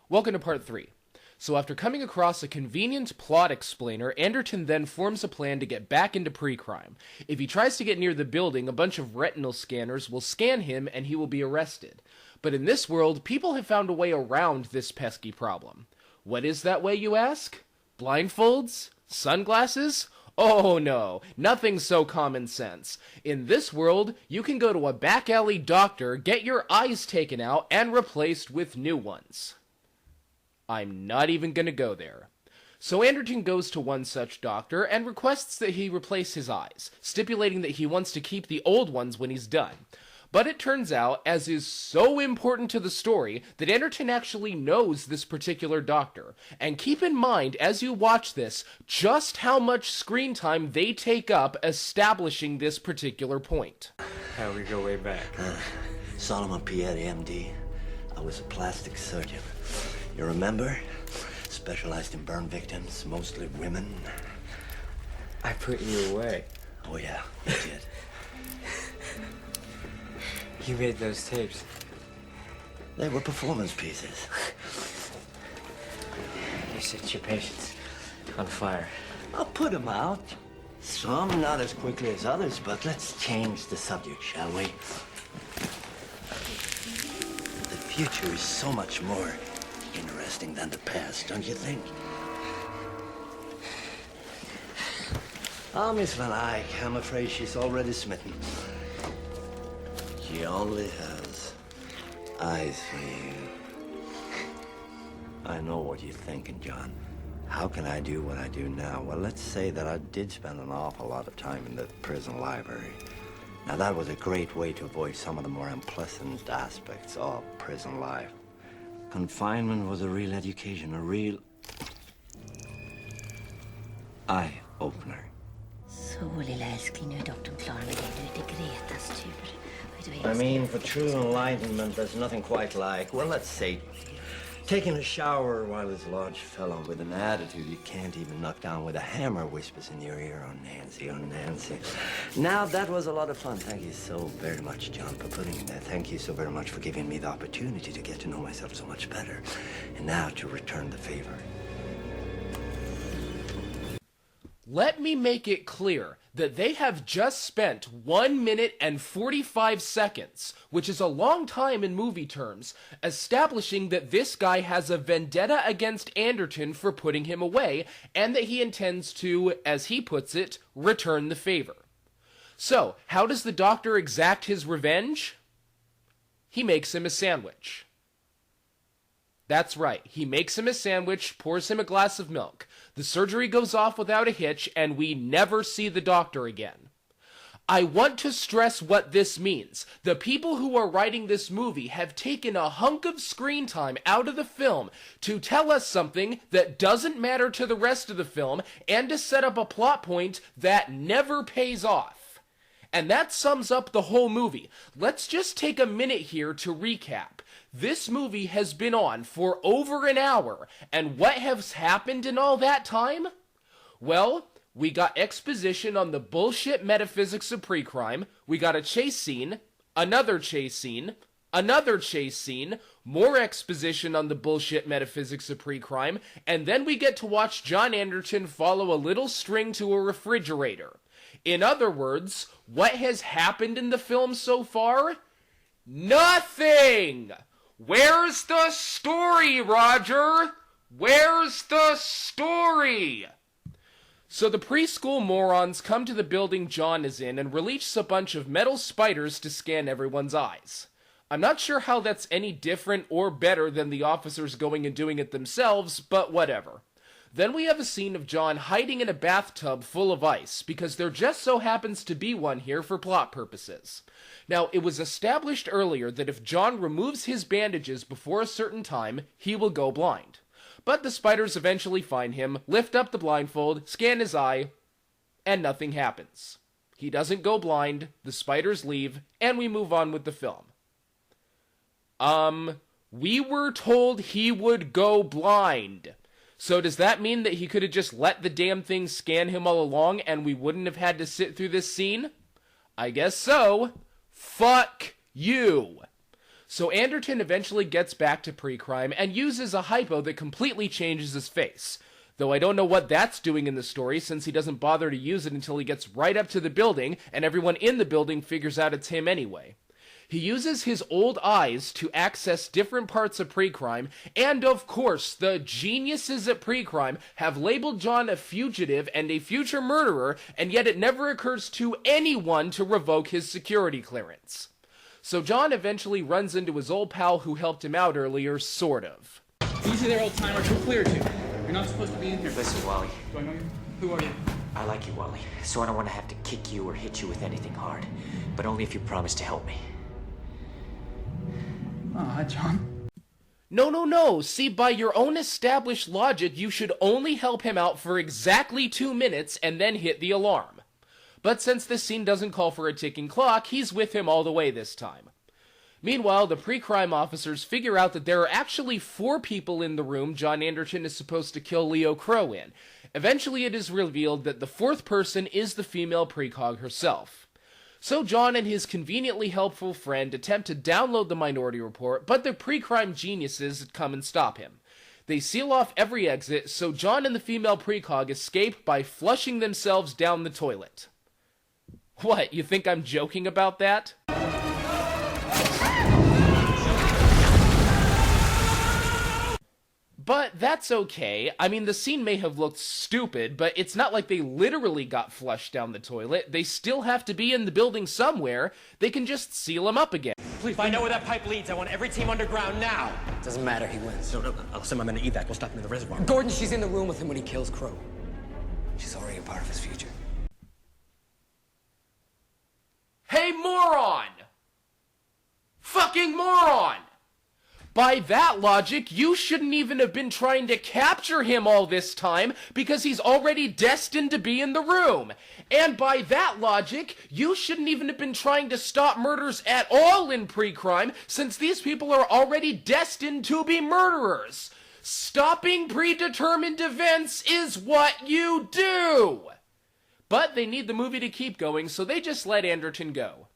Welcome to part 3. So after coming across a convenient plot explainer, Anderton then forms a plan to get back into pre-crime. If he tries to get near the building, a bunch of retinal scanners will scan him and he will be arrested. But in this world, people have found a way around this pesky problem. What is that way, you ask? Blindfolds? Sunglasses? Oh no, nothing so common sense. In this world, you can go to a back alley doctor, get your eyes taken out, and replaced with new ones. I'm not even gonna go there. So Anderton goes to one such doctor and requests that he replace his eyes, stipulating that he wants to keep the old ones when he's done. But it turns out, as is so important to the story, that Anderton actually knows this particular doctor. And keep in mind, as you watch this, just how much screen time they take up establishing this particular point. How we go way back. Solomon Pieri, MD. I was a plastic surgeon. You remember? Specialized in burn victims, mostly women. I put you away. Oh yeah, you did. You made those tapes. They were performance pieces. You set your patients on fire. I'll put them out. Some not as quickly as others, but let's change the subject, shall we? The future is so much more interesting than the past, don't you think? Oh, Miss Van Eyck, I'm afraid she's already smitten. She only has eyes for you. I know what you're thinking, John. How can I do what I do now? Well, let's say that I did spend an awful lot of time in the prison library. Now, that was a great way to avoid some of the more unpleasant aspects of prison life. Confinement was a real education, a real eye-opener. Så lilla älskling, nu är doktorn klar med dig. Nu är det Gretas tur. I mean, for true enlightenment, there's nothing quite like, well, let's say, taking a shower while this large fellow with an attitude you can't even knock down with a hammer whispers in your ear, "Oh, Nancy, oh, Nancy." Now, that was a lot of fun. Thank you so very much, John, for putting in there. Thank you so very much for giving me the opportunity to get to know myself so much better. And now to return the favor. Let me make it clear that they have just spent 1 minute and 45 seconds, which is a long time in movie terms, establishing that this guy has a vendetta against Anderton for putting him away, and that he intends to, as he puts it, return the favor. So, how does the doctor exact his revenge? He makes him a sandwich. That's right, he makes him a sandwich, pours him a glass of milk. The surgery goes off without a hitch, and we never see the doctor again. I want to stress what this means. The people who are writing this movie have taken a hunk of screen time out of the film to tell us something that doesn't matter to the rest of the film, and to set up a plot point that never pays off. And that sums up the whole movie. Let's just take a minute here to recap. This movie has been on for over an hour, and what has happened in all that time? Well, we got exposition on the bullshit metaphysics of pre-crime, we got a chase scene, another chase scene, another chase scene, more exposition on the bullshit metaphysics of pre-crime, and then we get to watch John Anderton follow a little string to a refrigerator. In other words, what has happened in the film so far? Nothing! Where's the story, Roger? Where's the story? So the preschool morons come to the building John is in and release a bunch of metal spiders to scan everyone's eyes. I'm not sure how that's any different or better than the officers going and doing it themselves, but whatever. Then we have a scene of John hiding in a bathtub full of ice, because there just so happens to be one here for plot purposes. Now, it was established earlier that if John removes his bandages before a certain time, he will go blind. But the spiders eventually find him, lift up the blindfold, scan his eye, and nothing happens. He doesn't go blind, the spiders leave, and we move on with the film. We were told he would go blind. So does that mean that he could have just let the damn thing scan him all along and we wouldn't have had to sit through this scene? I guess so. Fuck you. So Anderton eventually gets back to pre-crime and uses a hypo that completely changes his face. Though I don't know what that's doing in the story, since he doesn't bother to use it until he gets right up to the building, and everyone in the building figures out it's him anyway. He uses his old eyes to access different parts of pre-crime, and of course, the geniuses at pre-crime have labeled John a fugitive and a future murderer, and yet it never occurs to anyone to revoke his security clearance. So John eventually runs into his old pal who helped him out earlier, sort of. Easy there, old timer. Who cleared you? You're not supposed to be in here. Listen, Wally. Do I know you? Who are you? I like you, Wally. So I don't want to have to kick you or hit you with anything hard. But only if you promise to help me. Oh, hi, John. No. See, by your own established logic, you should only help him out for exactly 2 minutes and then hit the alarm. But since this scene doesn't call for a ticking clock, he's with him all the way this time. Meanwhile, the pre-crime officers figure out that there are actually 4 people in the room John Anderton is supposed to kill Leo Crow in. Eventually, it is revealed that the 4th person is the female precog herself. So John and his conveniently helpful friend attempt to download the Minority Report, but the pre-crime geniuses come and stop him. They seal off every exit, so John and the female precog escape by flushing themselves down the toilet. What, you think I'm joking about that? But that's okay. I mean, the scene may have looked stupid, but it's not like they literally got flushed down the toilet. They still have to be in the building somewhere. They can just seal them up again. Please find out where that pipe leads. I want every team underground now. Doesn't matter, he wins. No, I'll send my men to evac. We'll stop him in the reservoir. Gordon, she's in the room with him when he kills Crow. She's already a part of his future. Hey, moron! Fucking moron! By that logic, you shouldn't even have been trying to capture him all this time, because he's already destined to be in the room. And by that logic, you shouldn't even have been trying to stop murders at all in pre-crime, since these people are already destined to be murderers. Stopping predetermined events is what you do! But they need the movie to keep going, so they just let Anderton go.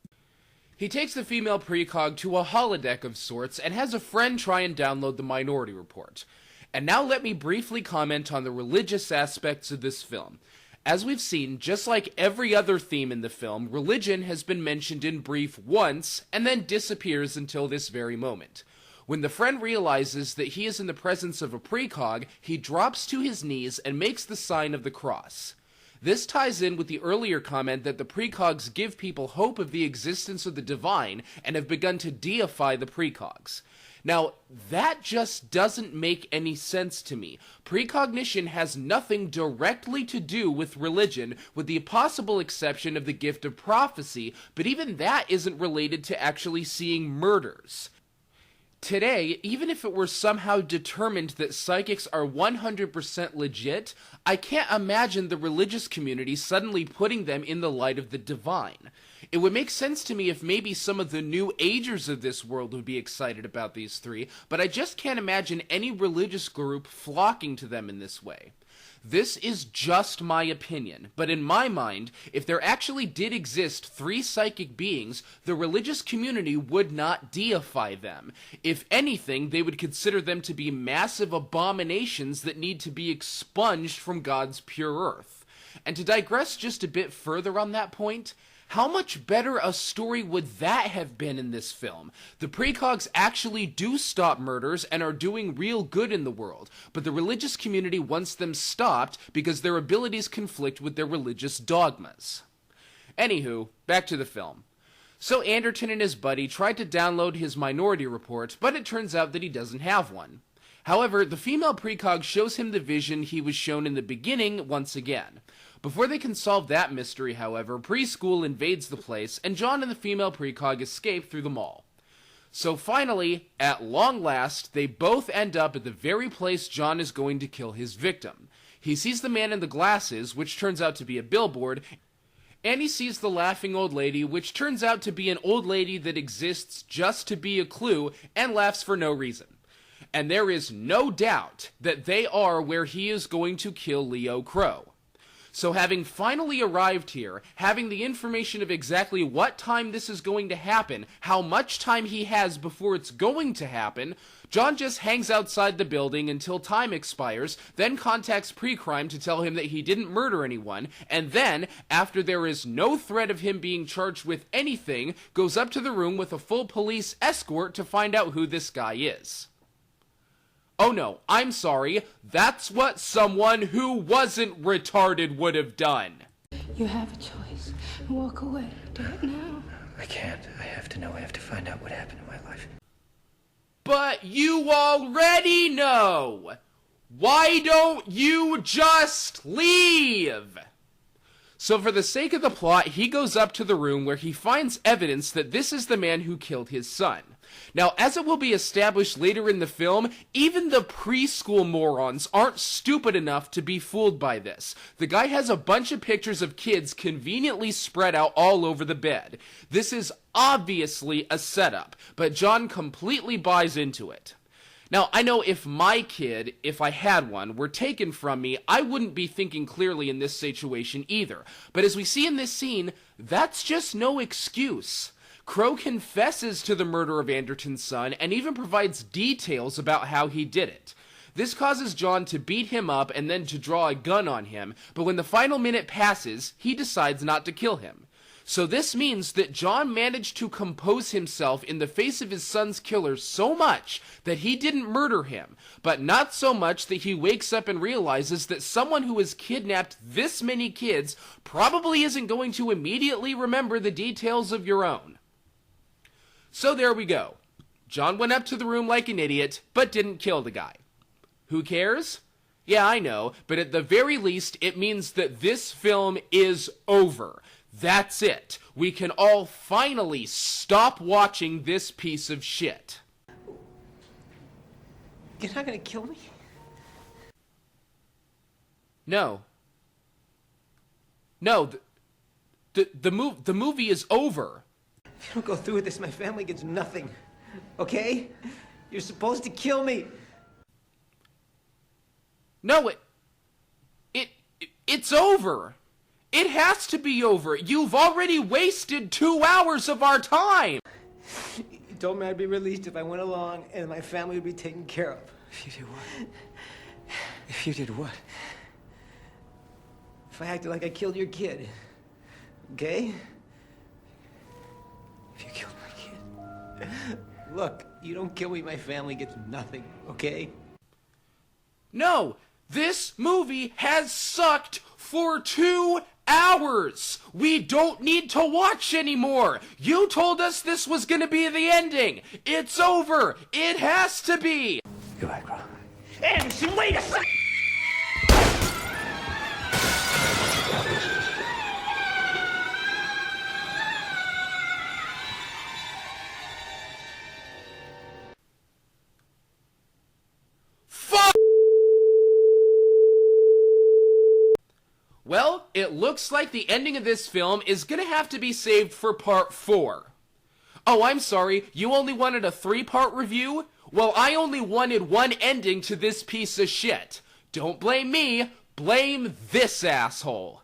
He takes the female precog to a holodeck of sorts and has a friend try and download the Minority Report. And now let me briefly comment on the religious aspects of this film. As we've seen, just like every other theme in the film, religion has been mentioned in brief once and then disappears until this very moment. When the friend realizes that he is in the presence of a precog, he drops to his knees and makes the sign of the cross. This ties in with the earlier comment that the precogs give people hope of the existence of the divine and have begun to deify the precogs. Now, that just doesn't make any sense to me. Precognition has nothing directly to do with religion, with the possible exception of the gift of prophecy, but even that isn't related to actually seeing murders. Today, even if it were somehow determined that psychics are 100% legit, I can't imagine the religious community suddenly putting them in the light of the divine. It would make sense to me if maybe some of the New Agers of this world would be excited about these 3, but I just can't imagine any religious group flocking to them in this way. This is just my opinion, but in my mind, if there actually did exist 3 psychic beings, the religious community would not deify them. If anything, they would consider them to be massive abominations that need to be expunged from God's pure earth. And to digress just a bit further on that point, how much better a story would that have been in this film? The precogs actually do stop murders and are doing real good in the world, but the religious community wants them stopped because their abilities conflict with their religious dogmas. Anywho, back to the film. So Anderton and his buddy tried to download his Minority Report, but it turns out that he doesn't have one. However, the female precog shows him the vision he was shown in the beginning once again. Before they can solve that mystery, however, preschool invades the place, and John and the female precog escape through the mall. So finally, at long last, they both end up at the very place John is going to kill his victim. He sees the man in the glasses, which turns out to be a billboard, and he sees the laughing old lady, which turns out to be an old lady that exists just to be a clue and laughs for no reason. And there is no doubt that they are where he is going to kill Leo Crow. So having finally arrived here, having the information of exactly what time this is going to happen, how much time he has before it's going to happen, John just hangs outside the building until time expires, then contacts pre-crime to tell him that he didn't murder anyone, and then, after there is no threat of him being charged with anything, goes up to the room with a full police escort to find out who this guy is. Oh no, I'm sorry, that's what someone who wasn't retarded would have done. You have a choice. Walk away. Do it now. I can't. I have to know. I have to find out what happened in my life. But you already know! Why don't you just leave? So for the sake of the plot, he goes up to the room where he finds evidence that this is the man who killed his son. Now, as it will be established later in the film, even the preschool morons aren't stupid enough to be fooled by this. The guy has a bunch of pictures of kids conveniently spread out all over the bed. This is obviously a setup, but John completely buys into it. Now, I know if my kid, if I had one, were taken from me, I wouldn't be thinking clearly in this situation either. But as we see in this scene, that's just no excuse. Crow confesses to the murder of Anderton's son and even provides details about how he did it. This causes John to beat him up and then to draw a gun on him, but when the final minute passes, he decides not to kill him. So this means that John managed to compose himself in the face of his son's killer so much that he didn't murder him, but not so much that he wakes up and realizes that someone who has kidnapped this many kids probably isn't going to immediately remember the details of your own. So there we go. John went up to the room like an idiot, but didn't kill the guy. Who cares? Yeah, I know, but at the very least, it means that this film is over. That's it. We can all finally stop watching this piece of shit. You're not gonna kill me? No. No, the movie is over. If you don't go through with this, my family gets nothing. Okay? You're supposed to kill me. No, it's over. It has to be over. You've already wasted 2 hours of our time. You told me I'd be released if I went along and my family would be taken care of. If you did what? If you did what? If I acted like I killed your kid. Okay? If you killed my kid. Look, you don't kill me, my family gets nothing, okay? No, this movie has sucked for 2 hours. We don't need to watch anymore. You told us this was gonna be the ending. It's over. It has to be. Goodbye, Crow. Anderson, wait a second! Well, it looks like the ending of this film is gonna have to be saved for part 4. Oh, I'm sorry, you only wanted a 3-part review? Well, I only wanted one ending to this piece of shit. Don't blame me, blame this asshole.